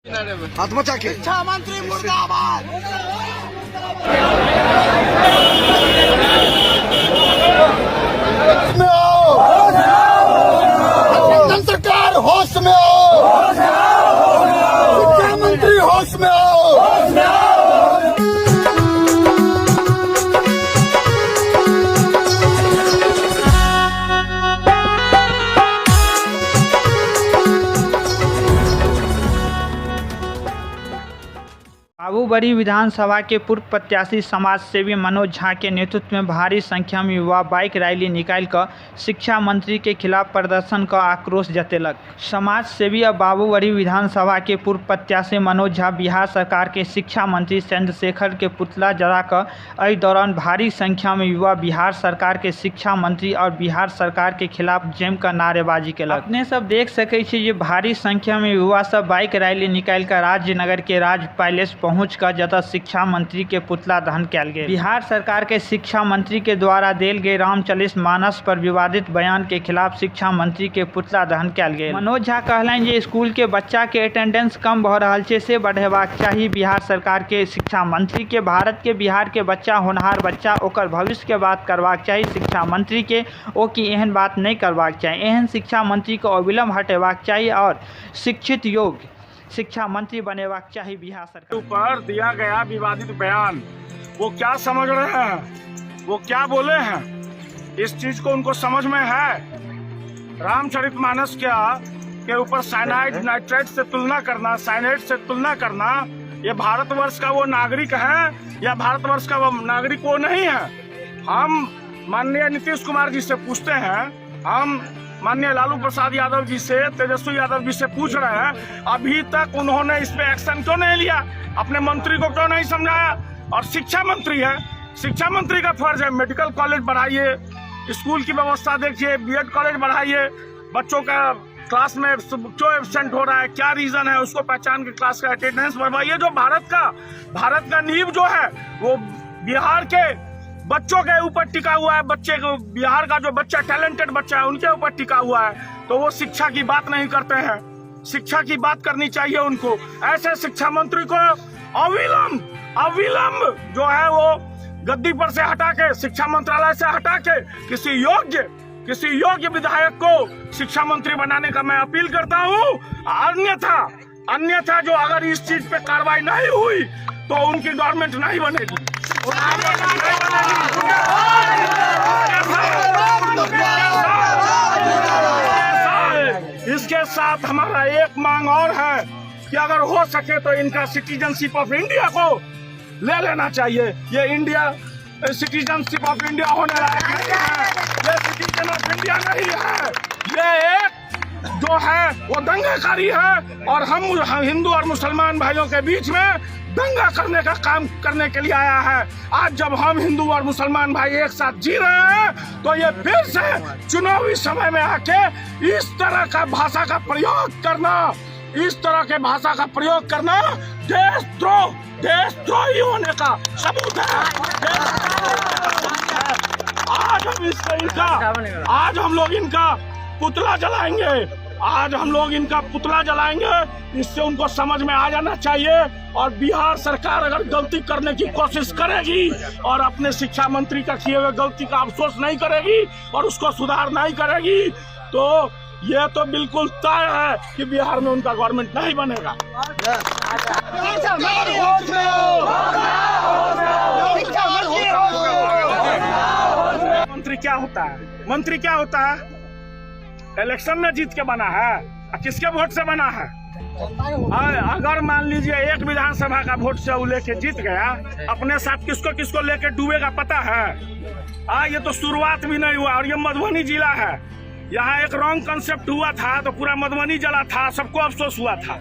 हाथ मचा के शिक्षा मंत्री मुर्दाबाद। केंद्र सरकार होश में आओ, शिक्षा मंत्री होश में आओ। बाबूबड़ी विधानसभा के पूर्व प्रत्याशी समाज सेवी मनोज झा के नेतृत्व में भारी संख्या में युवा बाइक रैली निकालकर शिक्षा मंत्री के खिलाफ प्रदर्शन का आक्रोश जतेलक। समाज सेवी और बाबूबड़ी विधानसभा के पूर्व प्रत्याशी मनोज झा बिहार सरकार के शिक्षा मंत्री चंद्रशेखर के पुतला जलाकर एहि दौरान भारी संख्या में युवा बिहार सरकार के शिक्षा मंत्री और बिहार सरकार के खिलाफ जमकर नारेबाजी केलक। अपने सब देख सकै छी जे भारी संख्या में युवा सब बाइक रैली निकालकर राजनगर के राज पैलेस पहुंचकर जतऽ शिक्षा मंत्री के पुतला दहन कयल गेल। बिहार सरकार के शिक्षा मंत्री के द्वारा देल गेल रामचरित मानस पर विवादित बयान के खिलाफ शिक्षा मंत्री के पुतला दहन कयल गेल। मनोज झा कहलनि जे स्कूल के बच्चा के अटेंडेंस कम भऽ रहल छै से बढ़ेबाक चाही। बिहार सरकार के शिक्षा मंत्री के भारत के बिहार के बच्चा होनहार बच्चा ओकर भविष्य के बात करबाक चाही। शिक्षा मंत्री के ओ की एहन बात नहीं करबाक चाही। एहन शिक्षा मंत्री को अविलंब हटेबाक चाही और शिक्षित योग्य शिक्षा मंत्री बनेबाक चाहिए। बिहार सरकार ऊपर दिया गया विवादित बयान वो क्या समझ रहे हैं, वो क्या बोले हैं, इस चीज को उनको समझ में है? रामचरितमानस क्या के ऊपर साइनाइड नाइट्रेट से तुलना करना, साइनाइड से तुलना करना, ये भारतवर्ष का वो नागरिक है या भारतवर्ष का वो नागरिक वो नहीं है? हम माननीय नीतीश कुमार जी से पूछते हैं, हम माननीय लालू प्रसाद यादव जी से, तेजस्वी यादव जी से पूछ रहे हैं, अभी तक उन्होंने इस पे एक्शन क्यों नहीं लिया? अपने मंत्री को क्यों नहीं समझाया? और शिक्षा मंत्री है, शिक्षा मंत्री का फर्ज है मेडिकल कॉलेज बढ़ाइए, स्कूल की व्यवस्था देखिए, बीएड कॉलेज बढ़ाइए, बच्चों का क्लास में क्यों एब्सेंट हो रहा है, क्या रीजन है, उसको पहचान के क्लास का अटेंडेंस बढ़वाइए। जो भारत का नींव जो है वो बिहार के बच्चों के ऊपर टिका हुआ है। बच्चे को, बिहार का जो बच्चा टैलेंटेड बच्चा है उनके ऊपर टिका हुआ है, तो वो शिक्षा की बात नहीं करते हैं। शिक्षा की बात करनी चाहिए उनको। ऐसे शिक्षा मंत्री को अविलंब जो है वो गद्दी पर से हटा के, शिक्षा मंत्रालय से हटा के किसी योग्य विधायक को शिक्षा मंत्री बनाने का मैं अपील करता हूँ। अन्यथा जो अगर इस चीज पे कार्रवाई नहीं हुई तो उनकी गवर्नमेंट नहीं बनेगी। इसके साथ हमारा एक मांग और है कि अगर हो सके तो इनका सिटीजनशिप ऑफ इंडिया को ले लेना चाहिए। ये इंडिया सिटीजनशिप ऑफ इंडिया होने लायक नहीं है, ये सिटीजन ऑफ इंडिया नहीं है, ये एक जो है वो दंगाकारी है और हम हिंदू और मुसलमान भाइयों के बीच में दंगा करने का काम करने के लिए आया है। आज जब हम हिंदू और मुसलमान भाई एक साथ जी रहे हैं तो ये फिर से चुनावी समय में आके इस तरह का भाषा का प्रयोग करना देशद्रोही होने का सबूत है। आज हम लोग इनका पुतला जलाएंगे। इससे उनको समझ में आ जाना चाहिए और बिहार सरकार अगर गलती करने की कोशिश करेगी और अपने शिक्षा मंत्री का किए हुए गलती का अफसोस नहीं करेगी और उसको सुधार नहीं करेगी तो ये तो बिल्कुल तय है कि बिहार में उनका गवर्नमेंट नहीं बनेगा। मंत्री क्या होता है? इलेक्शन में जीत के बना है, किसके वोट से बना है? अगर मान लीजिए एक विधानसभा का वोट से वो लेके जीत गया, अपने साथ किसको लेके डूबेगा पता है? ये तो शुरुआत भी नहीं हुआ और ये मधुबनी जिला है। यहाँ एक रॉन्ग कंसेप्ट हुआ था तो पूरा मधुबनी जला था, सबको अफसोस हुआ था।